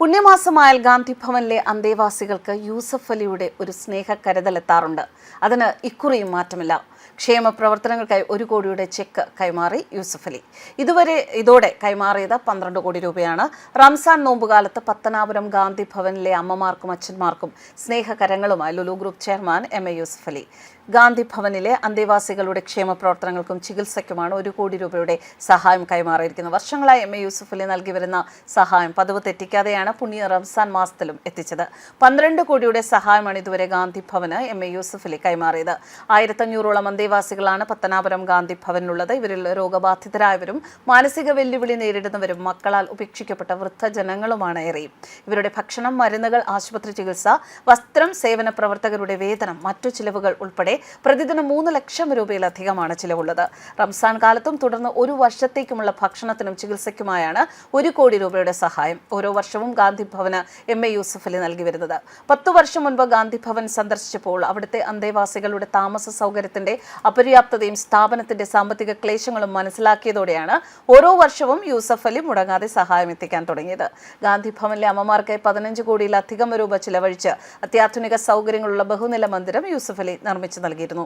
പുണ്യമാസമായാൽ ഗാന്ധി ഭവനിലെ അന്തേവാസികൾക്ക് യൂസഫ് അലിയുടെ ഒരു സ്നേഹക്കരുതലെത്താറുണ്ട്. അതിന് ഇക്കുറിയും മാറ്റമില്ല. ക്ഷേമ പ്രവർത്തനങ്ങൾക്കായി 1 കോടിയുടെ ചെക്ക് കൈമാറി യൂസഫ് അലി. ഇതോടെ കൈമാറിയത് 12 കോടി രൂപയാണ്. റംസാൻ നോമ്പുകാലത്ത് പത്തനാപുരം ഗാന്ധി ഭവനിലെ അമ്മമാർക്കും അച്ഛന്മാർക്കും സ്നേഹകരങ്ങളുമായി Lulu group chairman MA Yusuf Ali. Gandhi ഭവനിലെ അന്തേവാസികളുടെ ക്ഷേമ പ്രവർത്തനങ്ങൾക്കും ചികിത്സയ്ക്കുമാണ് 1 കോടി രൂപയുടെ സഹായം കൈമാറിയിരിക്കുന്നത്. വർഷങ്ങളായി MA യൂസഫ് അലി നൽകി വരുന്ന സഹായം പതിവ് തെറ്റിക്കാതെയാണ് പുണ്യ റംസാൻ മാസത്തിലും എത്തിച്ചത്. 12 കോടിയുടെ സഹായമാണ് ഇതുവരെ ഗാന്ധി ഭവന് MA യൂസഫ് അലി കൈമാറിയത്. 1500ഓളം അന്തേവാസികളാണ് പത്തനാപുരം ഗാന്ധി ഭവനിലുള്ളത്. ഇവരിൽ രോഗബാധിതരായവരും മാനസിക വെല്ലുവിളി നേരിടുന്നവരും മക്കളാൽ ഉപേക്ഷിക്കപ്പെട്ട വൃദ്ധജനങ്ങളുമാണ് ഏറെയും. ഇവരുടെ ഭക്ഷണം, മരുന്നുകൾ, ആശുപത്രി ചികിത്സ, വസ്ത്രം, സേവന പ്രവർത്തകരുടെ വേതനം, മറ്റു ചിലവുകൾ ഉൾപ്പെടെ പ്രതിദിനം 3 ലക്ഷം രൂപയിലധികമാണ് ചിലവുള്ളത്. റംസാൻ കാലത്തും തുടർന്ന് 1 വർഷത്തേക്കുമുള്ള ഭക്ഷണത്തിനും ചികിത്സയ്ക്കുമായാണ് 1 കോടി രൂപയുടെ സഹായം ഓരോ വർഷവും ഗാന്ധി ഭവന് MA യൂസഫ് അലി നൽകി വരുന്നത്. 10 വർഷം മുൻപ് ഗാന്ധി ഭവൻ സന്ദർശിച്ചപ്പോൾ അവിടുത്തെ അന്തേവാസികളുടെ താമസ സൗകര്യത്തിന്റെ അപര്യാപ്തതയും സ്ഥാപനത്തിന്റെ സാമ്പത്തിക ക്ലേശങ്ങളും മനസ്സിലാക്കിയതോടെയാണ് ഓരോ വർഷവും യൂസഫ് അലി മുടങ്ങാതെ സഹായം എത്തിക്കാൻ തുടങ്ങിയത്. ഗാന്ധി ഭവനിലെ അമ്മമാർക്കായി 15 കോടിയിലധികം രൂപ ചിലവഴിച്ച് അത്യാധുനിക സൗകര്യങ്ങളുള്ള ബഹുനില മന്ദിരം യൂസഫ് അലി നിർമ്മിച്ചു നൽകിയിരുന്നു.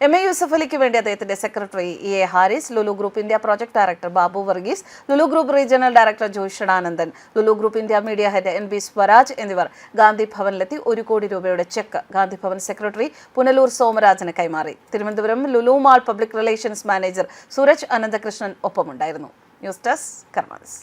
MA യൂസഫ് അലിക്ക് വേണ്ടി അദ്ദേഹത്തിന്റെ secretary EA Haris, Lulu group India project director Babu Varghese, Lulu group regional director Joy Shadanandan, Lulu group India media head NB Swaraj എന്നിവർ ഗാന്ധി ഭവനിലെത്തി 1 കോടി രൂപയുടെ ചെക്ക് ഗാന്ധി ഭവൻ സെക്രട്ടറി പുനലൂർ സോമരാജന് കൈമാറി. Thiruvananthapuram Lulu mall public relations manager Suraj Ananthakrishnan ഒപ്പമുണ്ടായിരുന്നു. News desk Karma news.